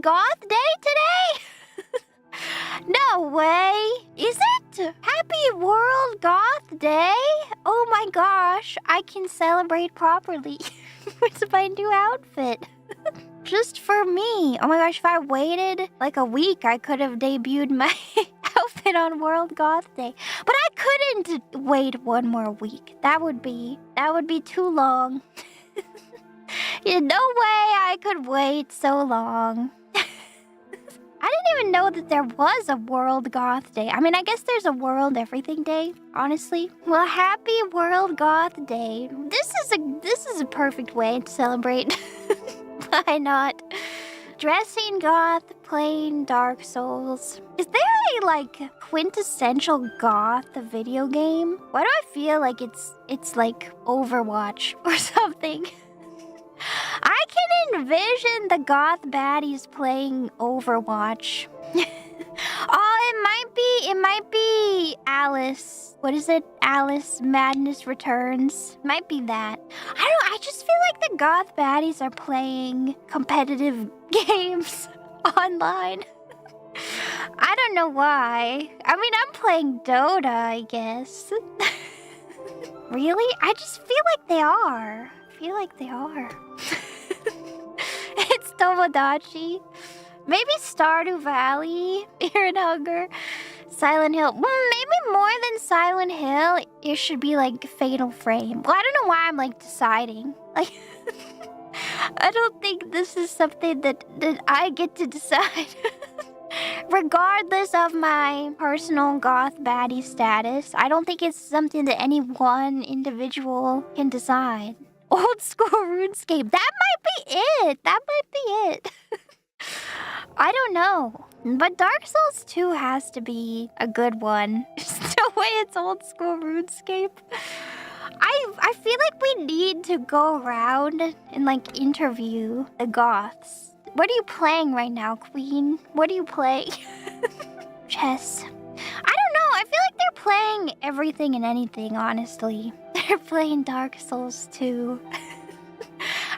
World Goth Day today? No way. Is it? Happy World Goth Day? Oh my gosh, I can celebrate properly with my new outfit. Just for me. Oh my gosh, if I waited like a week, I could have debuted my outfit on World Goth Day. But I couldn't wait one more week. That would be too long. No way I could wait so long. I didn't even know that there was a World Goth Day. I mean, I guess there's a World Everything Day, honestly. Well, happy World Goth Day. This is a perfect way to celebrate. Why not? Dressing goth, playing Dark Souls. Is there a, like, Quintessential Goth video game? Why do I feel like it's like Overwatch or something? I can envision the goth baddies playing Overwatch. Oh, it might be Alice. What is it? Alice Madness Returns. Might be that. I just feel like the goth baddies are playing competitive games online. I don't know why. I mean, I'm playing Dota, I guess. Really? I just feel like they are. It's Tomodachi. Maybe Stardew Valley, Fear and Hunger, Silent Hill. Maybe more than Silent Hill, it should be like Fatal Frame. Well, I don't know why I'm like deciding. Like, I don't think this is something that I get to decide. Regardless of my personal goth baddie status, I don't think it's something that any one individual can decide. Old school RuneScape. That might be it. I don't know. But Dark Souls 2 has to be a good one. Just the way it's old school RuneScape. I feel like we need to go around and like interview the goths. What are you playing right now, Queen? What do you play? Chess. I don't know. I feel like they're playing everything and anything, honestly. They're playing Dark Souls 2.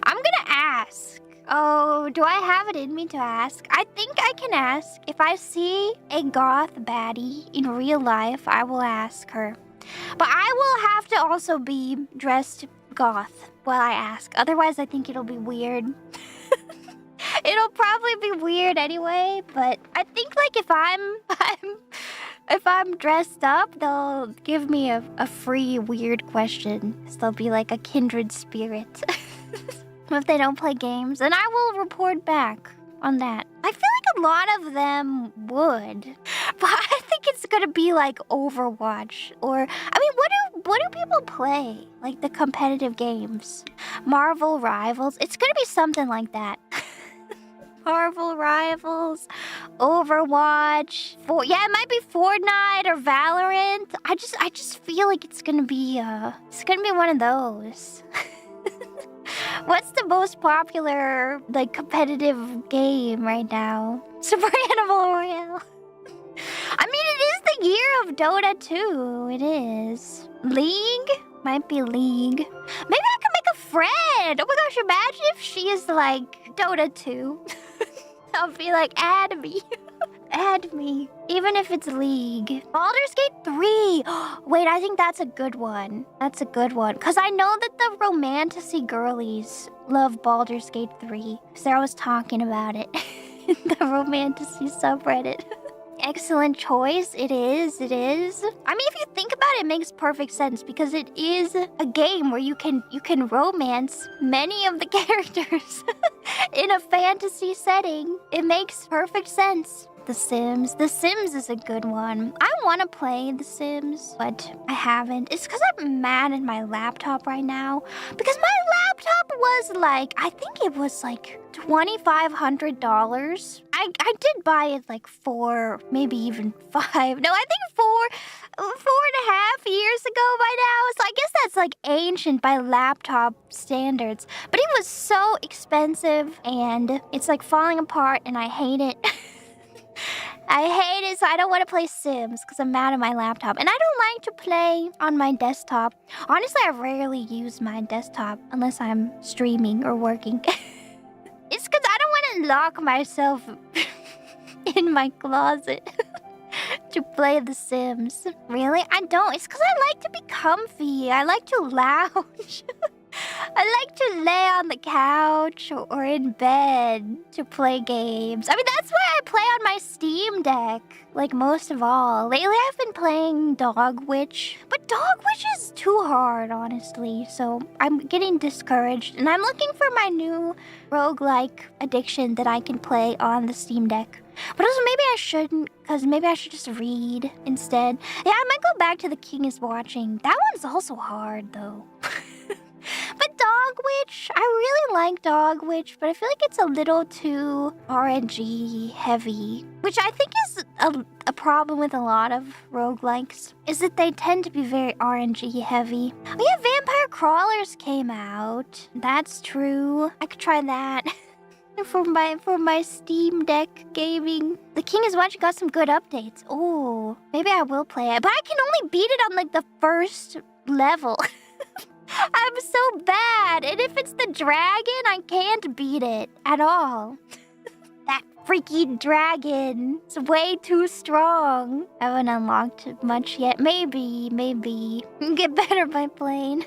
I'm gonna ask. Oh, do I have it in me to ask? I think I can ask. If I see a goth baddie in real life, I will ask her. But I will have to also be dressed goth while I ask. Otherwise, I think it'll be weird. It'll probably be weird anyway, but I think like if I'm dressed up, they'll give me a free weird question. So they'll be like a kindred spirit. If they don't play games, and I will report back on that. I feel like a lot of them would, but I think it's gonna be like Overwatch, or I mean, what do people play? Like the competitive games, Marvel Rivals. It's gonna be something like that. Marvel Rivals, Overwatch. Yeah, it might be Fortnite or Valorant. I just feel like it's gonna be one of those. What's the most popular, like, competitive game right now? Super Animal Royale. I mean, it is the year of Dota 2. It is. League? Might be League. Maybe I can make a friend. Oh my gosh, imagine if she is, like, Dota 2. I'll be like, add me. Add me. Even if it's League. Baldur's Gate 3. Wait, I think that's a good one. That's a good one. Because I know that the romantasy girlies love Baldur's Gate 3. So I was talking about it in the romantasy subreddit. Excellent choice. It is. I mean, if you think about it, it makes perfect sense because it is a game where you can romance many of the characters in a fantasy setting. It makes perfect sense. The Sims. The Sims is a good one. I want to play The Sims, but I haven't. It's because I'm mad at my laptop right now. Because my laptop was like, I think it was like $2,500. I did buy it like 4, maybe even 5. No, I think 4.5 years ago by now. So I guess that's like ancient by laptop standards. But it was so expensive and it's like falling apart and I hate it. I hate it, so I don't want to play Sims because I'm mad at my laptop. And I don't like to play on my desktop. Honestly, I rarely use my desktop unless I'm streaming or working. It's because I don't want wouldn't lock myself in my closet to play The Sims. Really? I don't. It's because I like to be comfy. I like to lounge. I like to lay on the couch or in bed to play games. I mean, that's why I play on my Steam Deck, like most of all. Lately, I've been playing Dog Witch, but Dog Witch is too hard, honestly. So I'm getting discouraged, and I'm looking for my new roguelike addiction that I can play on the Steam Deck. But also, maybe I shouldn't, because maybe I should just read instead. Yeah, I might go back to The King is Watching. That one's also hard, though. But Dog Witch, I really like Dog Witch, but I feel like it's a little too RNG heavy, which I think is a problem with a lot of roguelikes, is that they tend to be very RNG heavy. Oh yeah, Vampire Crawlers came out. That's true. I could try that. For my Steam Deck gaming. The King is Watching got some good updates. Oh, maybe I will play it, but I can only beat it on like the first level. I'm so bad, and if it's the dragon, I can't beat it at all. That freaky dragon is way too strong. I haven't unlocked much yet. Maybe. Get better by playing.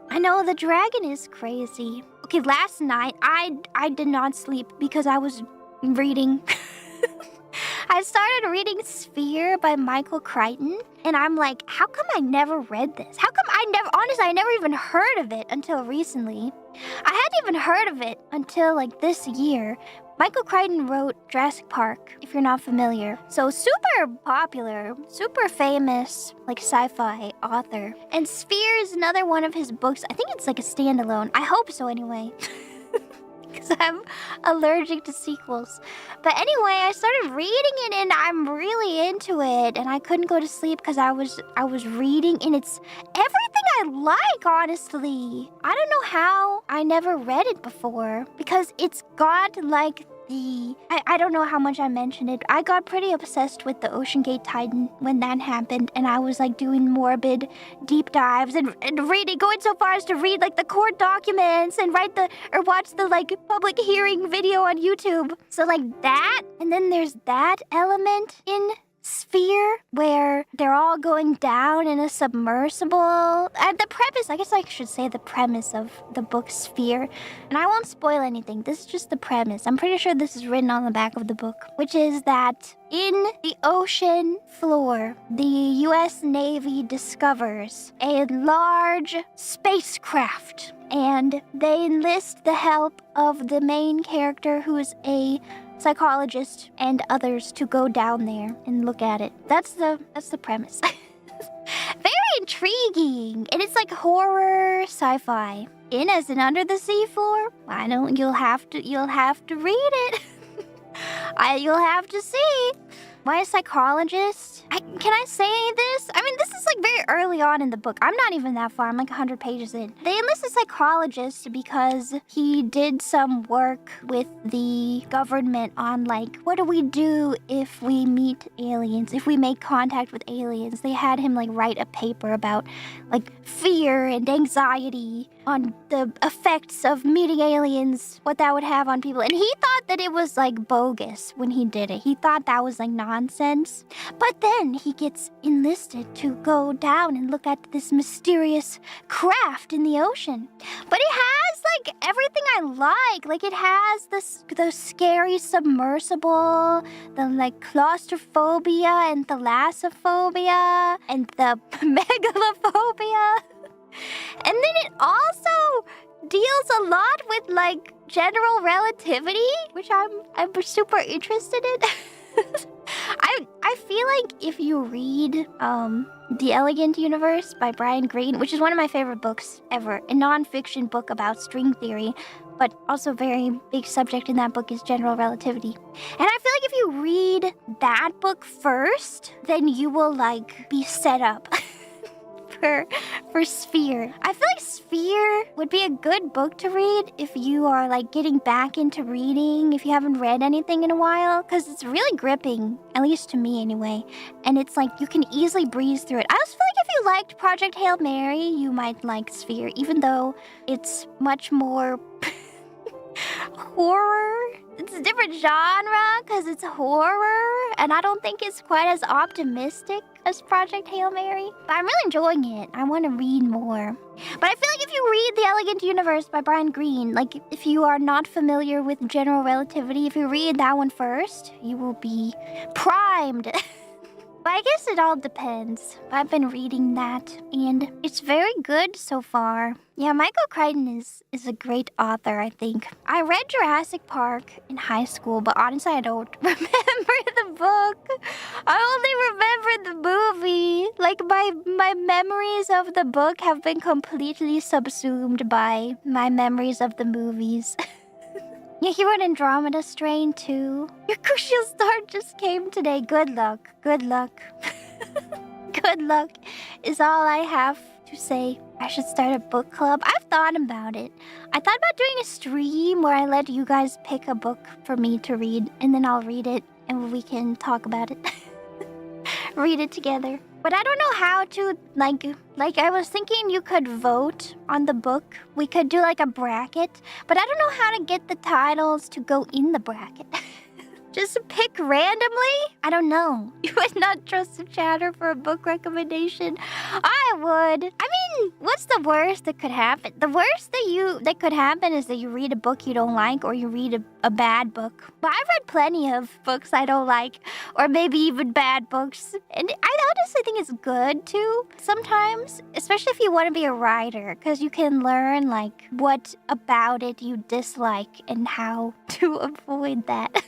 I know, the dragon is crazy. Okay, last night, I did not sleep because I was reading. I started reading Sphere by Michael Crichton, and I'm like, how come I never read this? How come honestly, I never even heard of it until recently. I hadn't even heard of it until like this year. Michael Crichton wrote Jurassic Park, if you're not familiar. So super popular, super famous, like sci-fi author. And Sphere is another one of his books. I think it's like a standalone. I hope so anyway. Because I'm allergic to sequels. But anyway, I started reading it and I'm really into it. And I couldn't go to sleep because I was reading, and it's everything I like, honestly. I don't know how I never read it before, because it's got like I don't know how much I mentioned it. I got pretty obsessed with the Ocean Gate Titan when that happened, and I was like doing morbid deep dives and reading, going so far as to read like the court documents and watch the like public hearing video on YouTube. So like that, and then there's that element in Sphere where they're all going down in a submersible. And the premise, I guess I should say the premise of the book Sphere, and I won't spoil anything. This is just the premise. I'm pretty sure this is written on the back of the book, which is that in the ocean floor, the US Navy discovers a large spacecraft, and they enlist the help of the main character, who is a psychologist, and others to go down there and look at it. That's the premise. Very intriguing, and it's like horror sci-fi. In as in Under the Sea Floor. I don't. You'll have to read it. You'll have to see. Why a psychologist? Can I say this? I mean, this is like very early on in the book. I'm not even that far. I'm like 100 pages in. They enlist a psychologist because he did some work with the government on like, what do we do if we meet aliens? If we make contact with aliens? They had him like write a paper about like fear and anxiety on the effects of meeting aliens, what that would have on people. And he thought that it was like bogus when he did it. He thought that was like nonsense. But then he gets enlisted to go down and look at this mysterious craft in the ocean. But it has like everything I like. Like it has the scary submersible, the like claustrophobia and thalassophobia and the megalophobia. And then it also deals a lot with like general relativity, which I'm super interested in. I feel like if you read The Elegant Universe by Brian Greene, which is one of my favorite books ever, a non-fiction book about string theory, but also very big subject in that book is general relativity. And I feel like if you read that book first, then you will like be set up for Sphere. I feel like Sphere would be a good book to read if you are like getting back into reading, if you haven't read anything in a while, because it's really gripping, at least to me anyway. And it's like you can easily breeze through it. I also feel like if you liked Project Hail Mary, you might like Sphere, even though it's much more horror it's a different genre because it's horror, and I don't think it's quite as optimistic as Project Hail Mary. But I'm really enjoying it. I want to read more. But I feel like if you read The Elegant Universe by Brian Greene, like if you are not familiar with general relativity, if you read that one first, you will be primed. But I guess it all depends. I've been reading that, and it's very good so far. Yeah, Michael Crichton is a great author, I think. I read Jurassic Park in high school, but honestly, I don't remember the book. I only remember the movie. Like, my memories of the book have been completely subsumed by my memories of the movies. Yeah, he wrote Andromeda Strain too. Your crucial start just came today. Good luck. Good luck. Good luck is all I have to say. I should start a book club. I've thought about it. I thought about doing a stream where I let you guys pick a book for me to read, and then I'll read it, and we can talk about it. Read it together. But I don't know how to, like I was thinking you could vote on the book. We could do like a bracket, but I don't know how to get the titles to go in the bracket. Just pick randomly? I don't know. You would not trust the chatter for a book recommendation. I would. I mean, what's the worst that could happen? The worst that could happen is that you read a book you don't like, or you read a bad book. But I've read plenty of books I don't like, or maybe even bad books. And I honestly think it's good too, sometimes. Especially if you want to be a writer, because you can learn like what about it you dislike and how to avoid that.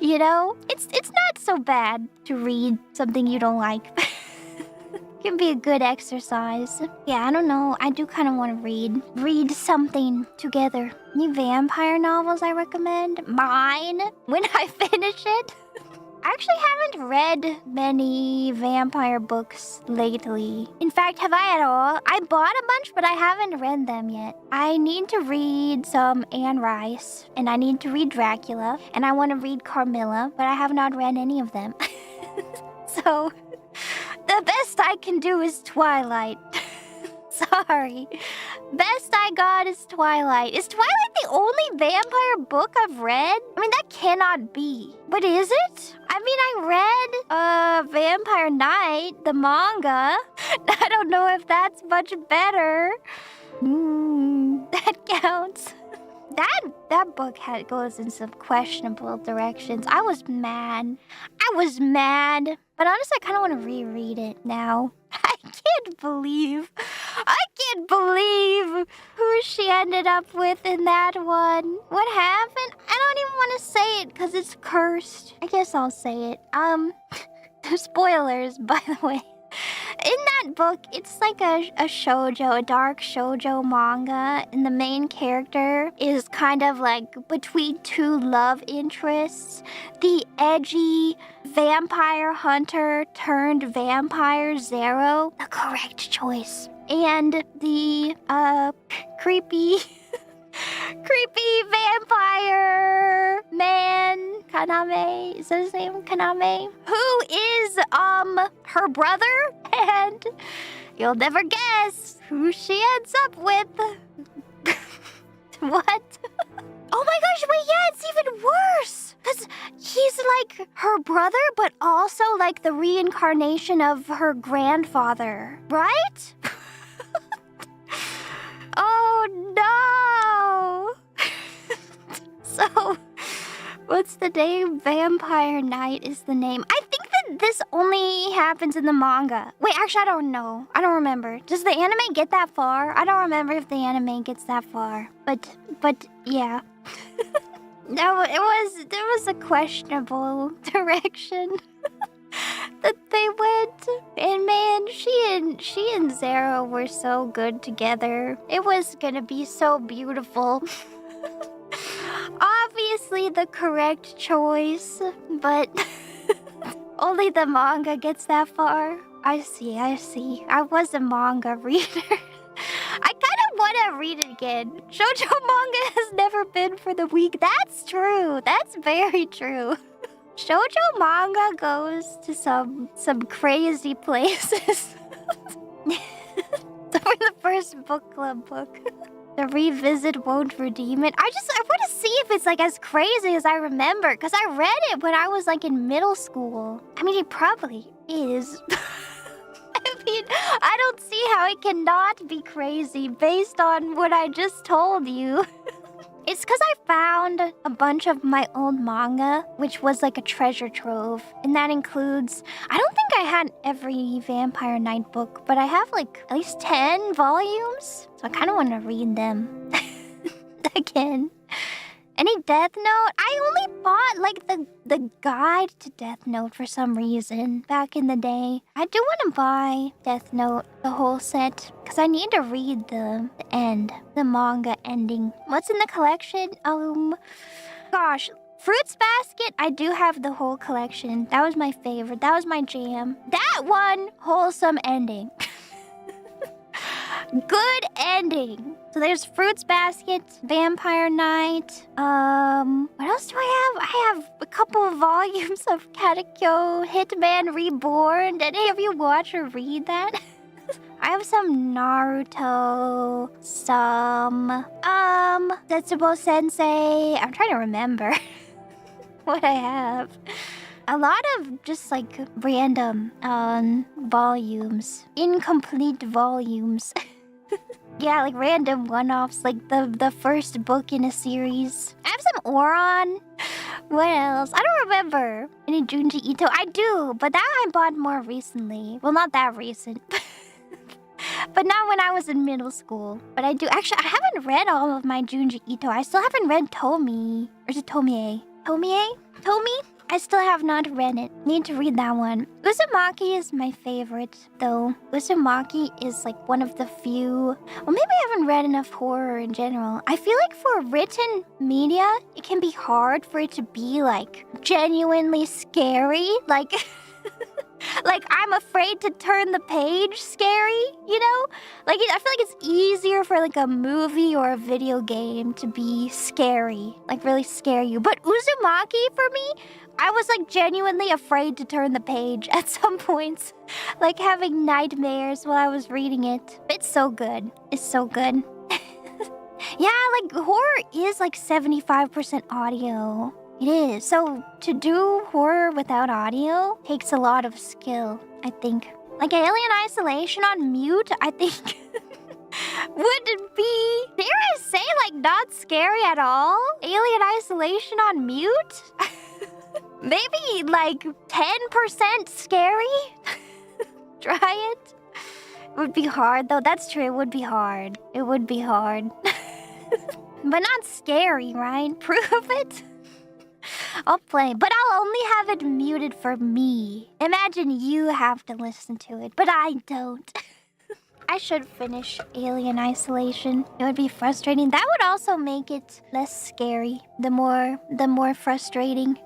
You know, it's not so bad to read something you don't like. It can be a good exercise. Yeah, I don't know. I do kind of want to read something together. Any vampire novels I recommend? Mine, when I finish it. I actually haven't read many vampire books lately. In fact, have I at all? I bought a bunch, but I haven't read them yet. I need to read some Anne Rice, and I need to read Dracula, and I want to read Carmilla, but I have not read any of them. So, the best I can do is Twilight. Sorry. Best I got is Twilight. Is Twilight the only vampire book I've read? I mean, that cannot be. But is it? I mean, I read Vampire Knight, the manga. I don't know if that's much better. That counts. That book goes in some questionable directions. I was mad. But honestly, I kind of want to reread it now. I can't believe who she ended up with in that one. What happened? I don't even want to say it because it's cursed. I guess I'll say it. Spoilers, by the way. In that book, it's like a shoujo, a dark shoujo manga, and the main character is kind of like between two love interests. The edgy vampire hunter turned vampire Zero, the correct choice. And the creepy vampire man, Kaname, is that his name? Kaname? Who is, her brother? And you'll never guess who she ends up with. What? Oh my gosh, wait, yeah, it's even worse. Because he's like her brother, but also like the reincarnation of her grandfather, right? Oh no! So, what's the name? Vampire Knight is the name. I think that this only happens in the manga. Wait, actually, I don't know. I don't remember. Does the anime get that far? I don't remember if the anime gets that far. But yeah. No, there was a questionable direction that they went. And man, she and Zero were so good together. It was gonna be so beautiful. Obviously the correct choice, but only the manga gets that far. I see. I was a manga reader. I kind of want to read it again. Shoujo manga has never been for the weak. That's true. That's very true. Shoujo manga goes to some crazy places. For the first book club book. The revisit won't redeem it. I want to see if it's like as crazy as I remember, because I read it when I was like in middle school. I mean, it probably is. I mean, I don't see how it cannot be crazy based on what I just told you. It's because I found a bunch of my old manga, which was like a treasure trove. And that includes, I don't think I had every Vampire Knight book, but I have like at least 10 volumes. So I kind of want to read them again. Any Death Note? I only bought like the guide to Death Note for some reason back in the day. I do want to buy Death Note, the whole set, because I need to read the end, the manga ending. What's in the collection? Gosh, Fruits Basket, I do have the whole collection. That was my favorite. That was my jam. That one, wholesome ending. Good ending. So there's Fruits Basket, Vampire Knight. What else do I have? I have a couple of volumes of Katekyo, Hitman Reborn. Did any of you watch or read that? I have some Naruto, some Setsubo Sensei. I'm trying to remember what I have. A lot of just like random volumes, incomplete volumes. Yeah, like random one-offs, like the first book in a series. I have some Oron. What else? I don't remember any Junji Ito. I do, but that I bought more recently. Well, not that recent. But not when I was in middle school. But I do. Actually, I haven't read all of my Junji Ito. I still haven't read Tomi. Or is it Tomie? Tomie? Tomi? I still have not read it. Need to read that one. Uzumaki is my favorite, though. Uzumaki is like one of the few... Well, maybe I haven't read enough horror in general. I feel like for written media, it can be hard for it to be like genuinely scary. Like... like, I'm afraid to turn the page scary, you know? Like, I feel like it's easier for, like, a movie or a video game to be scary. Like, really scare you. But Uzumaki, for me, I was, like, genuinely afraid to turn the page at some points. Like, having nightmares while I was reading it. It's so good. It's so good. Yeah, like, horror is, like, 75% audio. It is. So to do horror without audio takes a lot of skill, I think. Like Alien Isolation on mute, I think would be, dare I say, like not scary at all? Alien Isolation on mute? Maybe like 10% scary? Try it. It would be hard though. That's true. It would be hard. It would be hard. But not scary, right? Prove it. I'll play, but I'll only have it muted for me. Imagine you have to listen to it, but I don't. I should finish Alien Isolation. It would be frustrating. That would also make it less scary. The more frustrating.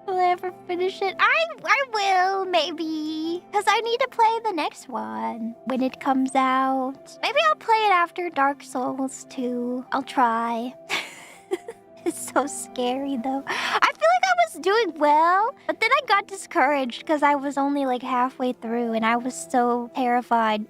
Will I ever finish it? I will, maybe. Because I need to play the next one when it comes out. Maybe I'll play it after Dark Souls 2. I'll try. It's so scary, though. I feel like I was doing well, but then I got discouraged because I was only like halfway through and I was so terrified.